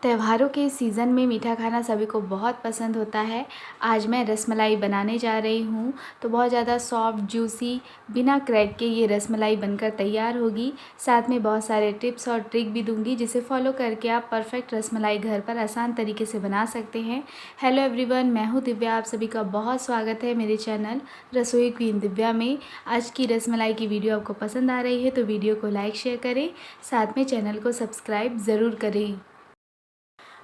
त्योहारों के सीज़न में मीठा खाना सभी को बहुत पसंद होता है। आज मैं रसमलाई बनाने जा रही हूँ, तो बहुत ज़्यादा सॉफ्ट जूसी बिना क्रैक के ये रसमलाई बनकर तैयार होगी। साथ में बहुत सारे टिप्स और ट्रिक भी दूँगी, जिसे फॉलो करके आप परफेक्ट रसमलाई घर पर आसान तरीके से बना सकते हैं। हेलो एवरीवन, मैं हूँ दिव्या। आप सभी का बहुत स्वागत है मेरे चैनल रसोई क्वीन दिव्या में। आज की रसमलाई की वीडियो आपको पसंद आ रही है तो वीडियो को लाइक शेयर करें, साथ में चैनल को सब्सक्राइब ज़रूर करें।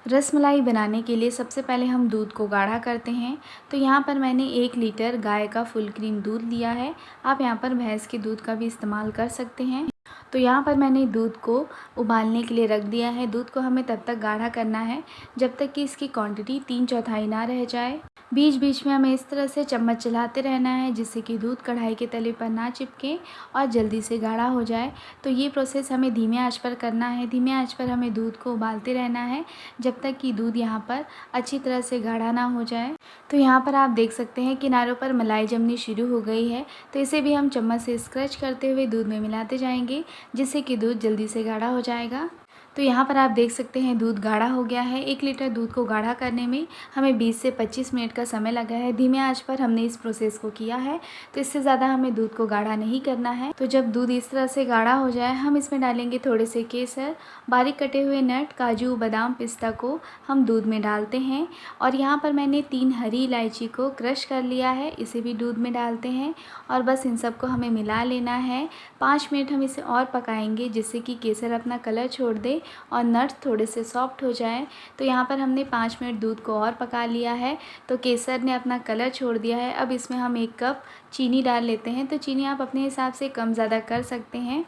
रसमलाई बनाने के लिए सबसे पहले हम दूध को गाढ़ा करते हैं। तो यहाँ पर मैंने 1 लीटर गाय का फुल क्रीम दूध लिया है। आप यहाँ पर भैंस के दूध का भी इस्तेमाल कर सकते हैं। तो यहाँ पर मैंने दूध को उबालने के लिए रख दिया है। दूध को हमें तब तक गाढ़ा करना है जब तक कि इसकी क्वांटिटी 3/4 ना रह जाए। बीच बीच में हमें इस तरह से चम्मच चलाते रहना है, जिससे कि दूध कढ़ाई के तले पर ना चिपके और जल्दी से गाढ़ा हो जाए। तो ये प्रोसेस हमें धीमे आंच पर करना है। धीमे आंच पर हमें दूध को उबालते रहना है जब तक कि दूध यहाँ पर अच्छी तरह से गाढ़ा ना हो जाए। तो यहाँ पर आप देख सकते हैं किनारों पर मलाई जमनी शुरू हो गई है। तो इसे भी हम चम्मच से स्क्रच करते हुए दूध में मिलाते जाएंगे, जिससे कि दूध जल्दी से गाढ़ा हो जाएगा। तो यहाँ पर आप देख सकते हैं दूध गाढ़ा हो गया है। 1 लीटर दूध को गाढ़ा करने में हमें 20 से 25 मिनट का समय लगा है। धीमे आंच पर हमने इस प्रोसेस को किया है, तो इससे ज़्यादा हमें दूध को गाढ़ा नहीं करना है। तो जब दूध इस तरह से गाढ़ा हो जाए, हम इसमें डालेंगे थोड़े से केसर, बारीक कटे हुए नट, काजू, बादाम, पिस्ता को हम दूध में डालते हैं। और यहाँ पर मैंने 3 हरी इलायची को क्रश कर लिया है, इसे भी दूध में डालते हैं। और बस इन सबको हमें मिला लेना है। 5 मिनट हम इसे और पकाएंगे, जिससे कि केसर अपना कलर छोड़ दे और नट्स थोड़े से सॉफ्ट हो जाएं। तो यहाँ पर हमने 5 मिनट दूध को और पका लिया है। तो केसर ने अपना कलर छोड़ दिया है। अब इसमें हम 1 कप चीनी डाल लेते हैं। तो चीनी आप अपने हिसाब से कम ज़्यादा कर सकते हैं।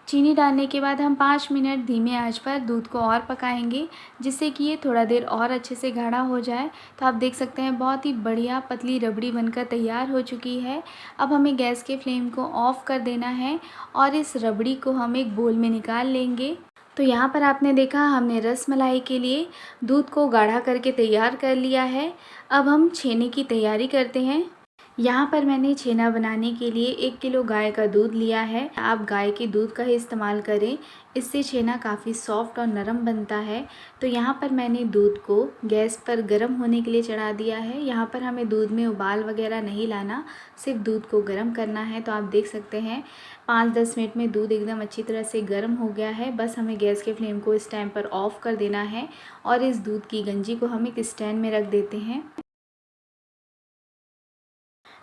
चीनी डालने के बाद हम 5 मिनट धीमे आंच पर दूध को और पकाएंगे, जिससे कि ये थोड़ा देर और अच्छे से गाढ़ा हो जाए। तो आप देख सकते हैं बहुत ही बढ़िया पतली रबड़ी बनकर तैयार हो चुकी है। अब हमें गैस के फ्लेम को ऑफ़ कर देना है और इस रबड़ी को हम एक बोल में निकाल लेंगे। तो यहाँ पर आपने देखा, हमने रसमलाई के लिए दूध को गाढ़ा करके तैयार कर लिया है। अब हम छेने की तैयारी करते हैं। यहाँ पर मैंने छेना बनाने के लिए 1 किलो गाय का दूध लिया है। आप गाय के दूध का ही इस्तेमाल करें, इससे छेना काफ़ी सॉफ्ट और नरम बनता है। तो यहाँ पर मैंने दूध को गैस पर गर्म होने के लिए चढ़ा दिया है। यहाँ पर हमें दूध में उबाल वगैरह नहीं लाना, सिर्फ दूध को गर्म करना है। तो आप देख सकते हैं 5-10 मिनट में दूध एकदम अच्छी तरह से गर्म हो गया है। बस हमें गैस के फ्लेम को इस टाइम पर ऑफ़ कर देना है और इस दूध की गंजी को हम एक स्टैंड में रख देते हैं।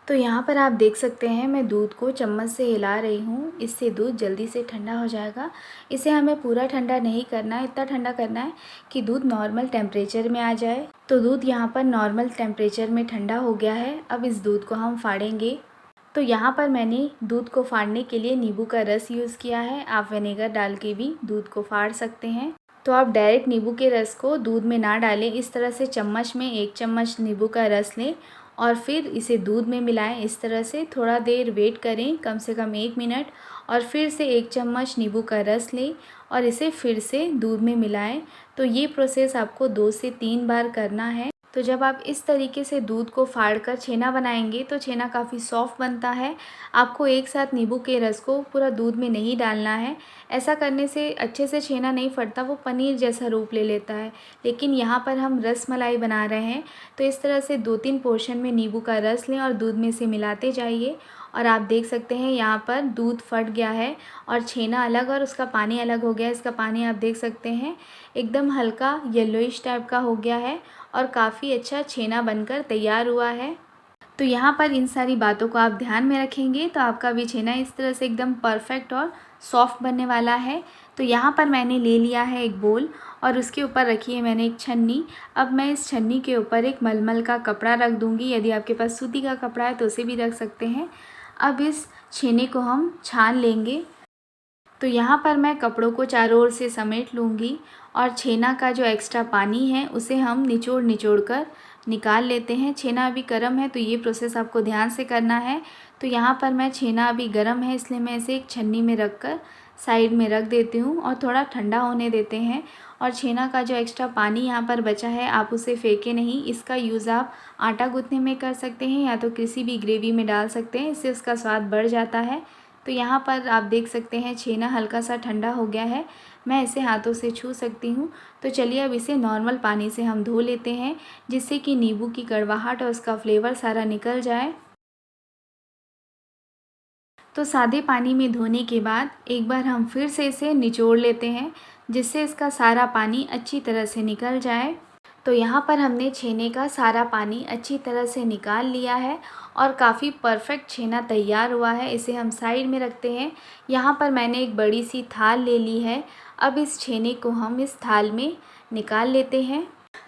तो यहाँ पर आप देख सकते हैं मैं दूध को चम्मच से हिला रही हूँ, इससे दूध जल्दी से ठंडा हो जाएगा। इसे हमें पूरा ठंडा नहीं करना है, इतना ठंडा करना है कि दूध नॉर्मल टेम्परेचर में आ जाए। तो दूध यहाँ पर नॉर्मल टेम्परेचर में ठंडा हो गया है। अब इस दूध को हम फाड़ेंगे। तो यहाँ पर मैंने दूध को फाड़ने के लिए नींबू का रस यूज़ किया है। आप विनेगर डाल के भी दूध को फाड़ सकते हैं। तो आप डायरेक्ट नींबू के रस को दूध में ना डालें, इस तरह से चम्मच में 1 चम्मच नींबू का रस लें और फिर इसे दूध में मिलाएं। इस तरह से थोड़ा देर वेट करें, कम से कम 1 मिनट, और फिर से 1 चम्मच नींबू का रस लें और इसे फिर से दूध में मिलाएं। तो ये प्रोसेस आपको 2 से 3 बार करना है। तो जब आप इस तरीके से दूध को फाड़कर छेना बनाएंगे तो छेना काफ़ी सॉफ्ट बनता है। आपको एक साथ नींबू के रस को पूरा दूध में नहीं डालना है। ऐसा करने से अच्छे से छेना नहीं फटता, वो पनीर जैसा रूप ले लेता है। लेकिन यहाँ पर हम रसमलाई बना रहे हैं, तो इस तरह से 2-3 पोर्शन में नींबू का रस लें और दूध में से मिलाते जाइए। और आप देख सकते हैं यहाँ पर दूध फट गया है और छेना अलग और उसका पानी अलग हो गया है। इसका पानी आप देख सकते हैं एकदम हल्का येलोइश टाइप का हो गया है और काफ़ी अच्छा छेना बनकर तैयार हुआ है। तो यहाँ पर इन सारी बातों को आप ध्यान में रखेंगे तो आपका भी छेना इस तरह से एकदम परफेक्ट और सॉफ्ट बनने वाला है। तो यहाँ पर मैंने ले लिया है एक बोल और उसके ऊपर रखी है मैंने एक छन्नी। अब मैं इस छन्नी के ऊपर एक मलमल का कपड़ा रख दूँगी। यदि आपके पास सूती का कपड़ा है तो उसे भी रख सकते हैं। अब इस छेने को हम छान लेंगे। तो यहाँ पर मैं कपड़ों को चारों ओर से समेट लूँगी और छेना का जो एक्स्ट्रा पानी है उसे हम निचोड़ निचोड़ कर निकाल लेते हैं। छेना अभी गर्म है तो ये प्रोसेस आपको ध्यान से करना है। तो यहाँ पर मैं छेना अभी गर्म है, इसलिए मैं इसे एक छन्नी में रख कर साइड में रख देती हूँ और थोड़ा ठंडा होने देते हैं। और छेना का जो एक्स्ट्रा पानी यहाँ पर बचा है आप उसे फेंके नहीं। इसका यूज़ आप आटा गूँथने में कर सकते हैं या तो किसी भी ग्रेवी में डाल सकते हैं, इससे उसका स्वाद बढ़ जाता है। तो यहाँ पर आप देख सकते हैं छेना हल्का सा ठंडा हो गया है। मैं इसे हाथों से छू सकती हूँ। तो चलिए अब इसे नॉर्मल पानी से हम धो लेते हैं, जिससे कि नींबू की कड़वाहट और उसका फ्लेवर सारा निकल जाए। तो सादे पानी में धोने के बाद एक बार हम फिर से इसे निचोड़ लेते हैं, जिससे इसका सारा पानी अच्छी तरह से निकल जाए। तो यहाँ पर हमने छेने का सारा पानी अच्छी तरह से निकाल लिया है और काफ़ी परफेक्ट छेना तैयार हुआ है। इसे हम साइड में रखते हैं। यहाँ पर मैंने एक बड़ी सी थाल ले ली है। अब इस छेने को हम इस थाल में निकाल लेते हैं।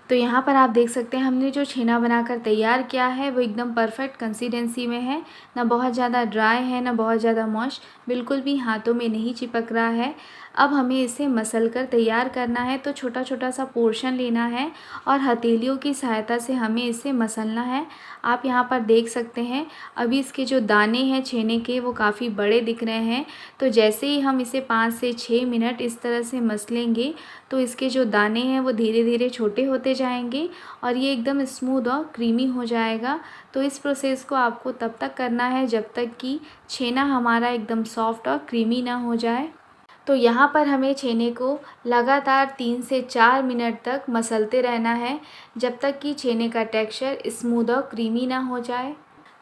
तो यहाँ पर आप देख सकते हैं हमने जो छेना बनाकर तैयार किया है वो एकदम परफेक्ट कंसिस्टेंसी में है, ना बहुत ज़्यादा ड्राई है ना बहुत ज़्यादा मॉइस्ट, बिल्कुल भी हाथों में नहीं चिपक रहा है। अब हमें इसे मसल कर तैयार करना है। तो छोटा छोटा सा पोर्शन लेना है और हथेलियों की सहायता से हमें इसे मसलना है। आप यहाँ पर देख सकते हैं अभी इसके जो दाने हैं छेने के वो काफ़ी बड़े दिख रहे हैं। तो जैसे ही हम इसे 5 से 6 मिनट इस तरह से मसलेंगे तो इसके जो दाने हैं वो धीरे धीरे छोटे होते जाएंगे और ये एकदम स्मूथ और क्रीमी हो जाएगा। तो इस प्रोसेस को आपको तब तक करना है जब तक कि छेना हमारा एकदम सॉफ्ट और क्रीमी ना हो जाए। तो यहाँ पर हमें छेने को लगातार 3 से 4 मिनट तक मसलते रहना है, जब तक कि छेने का टेक्सचर स्मूथ और क्रीमी ना हो जाए।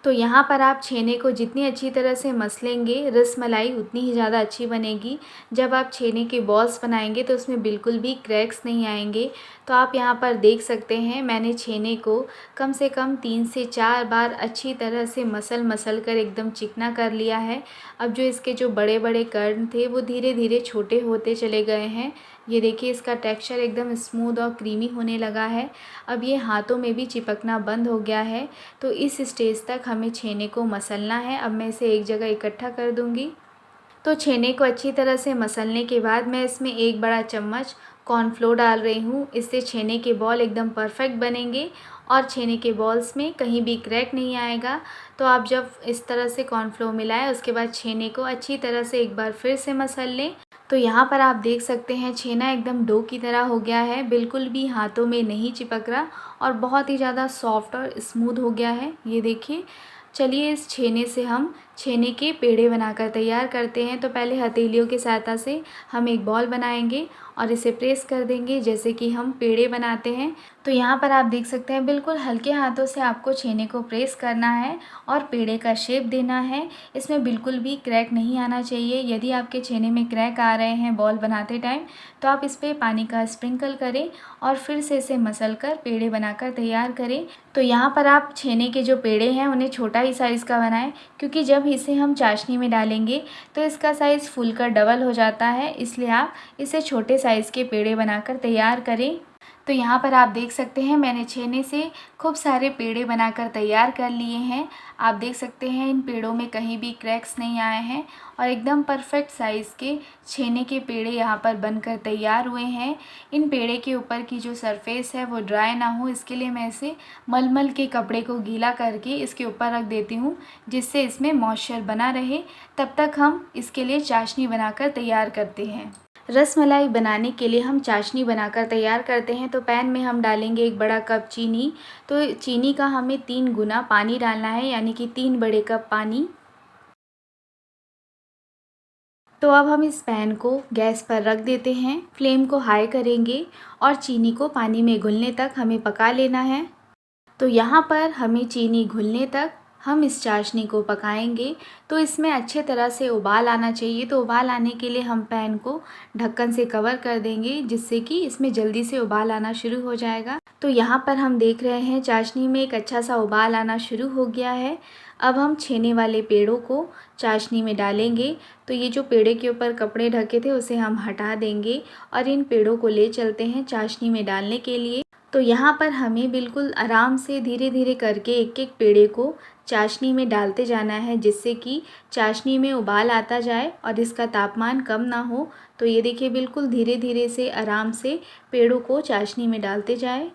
तो यहाँ पर आप छेने को जितनी अच्छी तरह से मसलेंगे रसमलाई उतनी ही ज़्यादा अच्छी बनेगी। जब आप छेने के बॉल्स बनाएंगे तो उसमें बिल्कुल भी क्रैक्स नहीं आएंगे। तो आप यहाँ पर देख सकते हैं मैंने छेने को कम से कम 3 से 4 बार अच्छी तरह से मसल कर एकदम चिकना कर लिया है। अब जो इसके जो बड़े बड़े कण थे वो धीरे धीरे छोटे होते चले गए हैं। ये देखिए इसका टेक्सचर एकदम स्मूथ और क्रीमी होने लगा है। अब ये हाथों में भी चिपकना बंद हो गया है। तो इस स्टेज तक हमें छेने को मसलना है। अब मैं इसे एक जगह इकट्ठा कर दूंगी। तो छेने को अच्छी तरह से मसलने के बाद मैं इसमें 1 बड़ा चम्मच कॉर्नफ्लोर डाल रही हूँ। इससे छेने के बॉल एकदम परफेक्ट बनेंगे और छेने के बॉल्स में कहीं भी क्रैक नहीं आएगा। तो आप जब इस तरह से कॉर्नफ्लोर मिलाएं उसके बाद छेने को अच्छी तरह से एक बार फिर से मसल लें। तो यहाँ पर आप देख सकते हैं छेना एकदम डो की तरह हो गया है, बिल्कुल भी हाथों में नहीं चिपक रहा और बहुत ही ज़्यादा सॉफ्ट और स्मूथ हो गया है। ये देखिए। चलिए इस छेने से हम छेने के पेड़े बनाकर तैयार करते हैं। तो पहले हथेलियों की सहायता से हम एक बॉल बनाएंगे और इसे प्रेस कर देंगे जैसे कि हम पेड़े बनाते हैं। तो यहाँ पर आप देख सकते हैं बिल्कुल हल्के हाथों से आपको छेने को प्रेस करना है और पेड़े का शेप देना है। इसमें बिल्कुल भी क्रैक नहीं आना चाहिए। यदि आपके छेने में क्रैक आ रहे हैं बॉल बनाते टाइम तो आप इस पर पानी का स्प्रिंकल करें और फिर से इसे मसल कर पेड़े बनाकर तैयार करें। तो यहाँ पर आप छेने के जो पेड़े हैं उन्हें छोटा ही साइज़ का बनाएं, क्योंकि जब इसे हम चाशनी में डालेंगे तो इसका साइज़ फूलकर डबल हो जाता है। इसलिए आप इसे छोटे साइज़ के पेड़े बनाकर तैयार करें। तो यहाँ पर आप देख सकते हैं मैंने छेने से खूब सारे पेड़े बनाकर तैयार कर लिए हैं। आप देख सकते हैं इन पेड़ों में कहीं भी क्रैक्स नहीं आए हैं और एकदम परफेक्ट साइज़ के छेने के पेड़े यहाँ पर बनकर तैयार हुए हैं। इन पेड़े के ऊपर की जो सरफेस है वो ड्राई ना हो, इसके लिए मैं इसे मलमल के कपड़े को गीला करके इसके ऊपर रख देती हूँ, जिससे इसमें मॉइस्चर बना रहे। तब तक हम इसके लिए चाशनी बनाकर तैयार करते हैं। रसमलाई बनाने के लिए हम चाशनी बनाकर तैयार करते हैं। तो पैन में हम डालेंगे 1 बड़ा कप चीनी। तो चीनी का हमें 3 गुना पानी डालना है, यानी कि 3 बड़े कप पानी। तो अब हम इस पैन को गैस पर रख देते हैं। फ्लेम को हाई करेंगे और चीनी को पानी में घुलने तक हमें पका लेना है। तो यहाँ पर हमें चीनी घुलने तक हम इस चाशनी को पकाएंगे। तो इसमें अच्छे तरह से उबाल आना चाहिए। तो उबाल आने के लिए हम पैन को ढक्कन से कवर कर देंगे, जिससे कि इसमें जल्दी से उबाल आना शुरू हो जाएगा। तो यहाँ पर हम देख रहे हैं चाशनी में एक अच्छा सा उबाल आना शुरू हो गया है। अब हम छेने वाले पेड़ों को चाशनी में डालेंगे। तो ये जो पेड़े के ऊपर कपड़े ढके थे उसे हम हटा देंगे और इन पेड़ों को ले चलते हैं चाशनी में डालने के लिए। तो यहाँ पर हमें बिल्कुल आराम से धीरे धीरे करके एक एक पेड़े को चाशनी में डालते जाना है, जिससे कि चाशनी में उबाल आता जाए और इसका तापमान कम ना हो। तो ये देखिए बिल्कुल धीरे धीरे से आराम से पेड़ों को चाशनी में डालते जाए।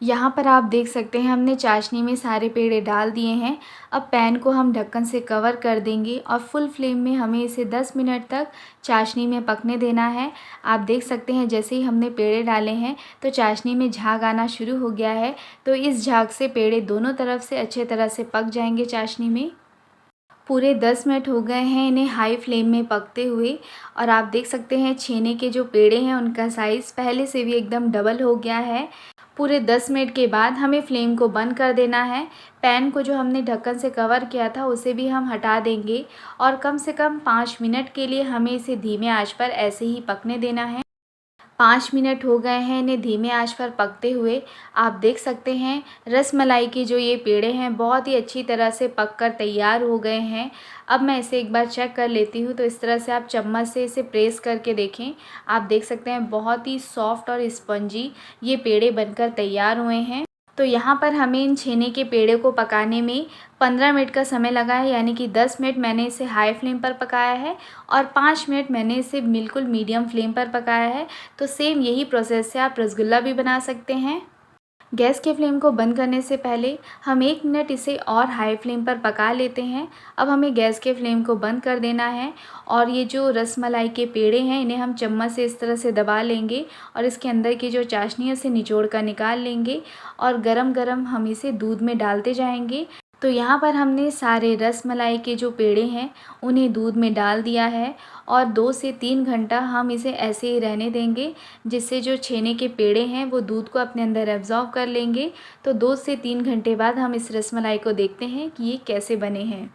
यहाँ पर आप देख सकते हैं हमने चाशनी में सारे पेड़े डाल दिए हैं। अब पैन को हम ढक्कन से कवर कर देंगे और फुल फ्लेम में हमें इसे 10 मिनट तक चाशनी में पकने देना है। आप देख सकते हैं जैसे ही हमने पेड़े डाले हैं तो चाशनी में झाग आना शुरू हो गया है। तो इस झाग से पेड़े दोनों तरफ से अच्छे तरह से पक जाएंगे चाशनी में। पूरे 10 मिनट हो गए हैं इन्हें हाई फ्लेम में पकते हुए और आप देख सकते हैं छेने के जो पेड़े हैं उनका साइज़ पहले से भी एकदम डबल हो गया है। पूरे 10 मिनट के बाद हमें फ्लेम को बंद कर देना है। पैन को जो हमने ढक्कन से कवर किया था उसे भी हम हटा देंगे और कम से कम 5 मिनट के लिए हमें इसे धीमे आंच पर ऐसे ही पकने देना है। 5 मिनट हो गए हैं इन्हें धीमे आंच पर पकते हुए। आप देख सकते हैं रसमलाई के जो ये पेड़े हैं बहुत ही अच्छी तरह से पककर तैयार हो गए हैं। अब मैं इसे एक बार चेक कर लेती हूँ, तो इस तरह से आप चम्मच से इसे प्रेस करके देखें। आप देख सकते हैं बहुत ही सॉफ्ट और स्पंजी ये पेड़े बनकर तैयार हुए हैं। तो यहाँ पर हमें इन छेने के पेड़े को पकाने में 15 मिनट का समय लगा है, यानी कि 10 मिनट मैंने इसे हाई फ्लेम पर पकाया है और 5 मिनट मैंने इसे बिल्कुल मीडियम फ्लेम पर पकाया है। तो सेम यही प्रोसेस से आप रसगुल्ला भी बना सकते हैं। गैस के फ्लेम को बंद करने से पहले हम 1 मिनट इसे और हाई फ्लेम पर पका लेते हैं। अब हमें गैस के फ्लेम को बंद कर देना है और ये जो रसमलाई के पेड़े हैं इन्हें हम चम्मच से इस तरह से दबा लेंगे और इसके अंदर की जो चाशनी है उसे निचोड़ कर निकाल लेंगे और गरम गरम हम इसे दूध में डालते जाएंगे। तो यहाँ पर हमने सारे रसमलाई के जो पेड़े हैं उन्हें दूध में डाल दिया है और 2 से 3 घंटा हम इसे ऐसे ही रहने देंगे, जिससे जो छेने के पेड़े हैं वो दूध को अपने अंदर एब्जॉर्ब कर लेंगे। तो 2 से 3 घंटे बाद हम इस रसमलाई को देखते हैं कि ये कैसे बने हैं।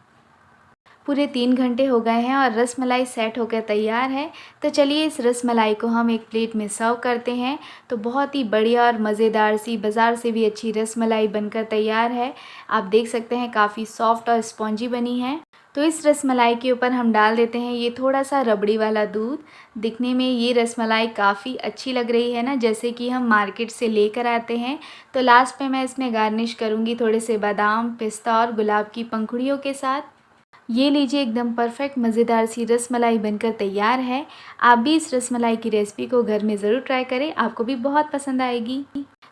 पूरे 3 घंटे हो गए हैं और रसमलाई सेट होकर तैयार है। तो चलिए इस रसमलाई को हम एक प्लेट में सर्व करते हैं। तो बहुत ही बढ़िया और मज़ेदार सी बाज़ार से भी अच्छी रसमलाई बनकर तैयार है। आप देख सकते हैं काफ़ी सॉफ्ट और स्पॉन्जी बनी है। तो इस रसमलाई के ऊपर हम डाल देते हैं ये थोड़ा सा रबड़ी वाला दूध। दिखने में ये रसमलाई काफ़ी अच्छी लग रही है ना, जैसे कि हम मार्केट से लेकर आते हैं। तो लास्ट में मैं इसमें गार्निश करूँगी थोड़े से बादाम, पिस्ता और गुलाब की पंखुड़ियों के साथ। ये लीजिए एकदम परफेक्ट मज़ेदार सी रसमलाई बनकर तैयार है। आप भी इस रसमलाई की रेसिपी को घर में ज़रूर ट्राई करें, आपको भी बहुत पसंद आएगी।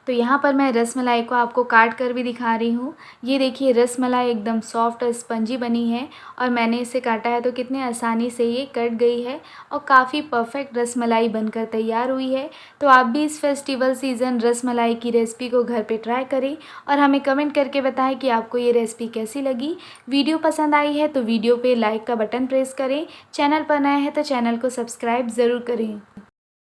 तो यहाँ पर मैं रसमलाई को आपको काट कर भी दिखा रही हूँ। ये देखिए रसमलाई एकदम सॉफ्ट और स्पंजी बनी है और मैंने इसे काटा है तो कितने आसानी से ये कट गई है और काफ़ी परफेक्ट रसमलाई बनकर तैयार हुई है। तो आप भी इस फेस्टिवल सीज़न रसमलाई की रेसिपी को घर पे ट्राई करें और हमें कमेंट करके बताएं कि आपको ये रेसिपी कैसी लगी। वीडियो पसंद आई है तो वीडियो पे लाइक का बटन प्रेस करें। चैनल पर नए हैं तो चैनल को सब्सक्राइब ज़रूर करें।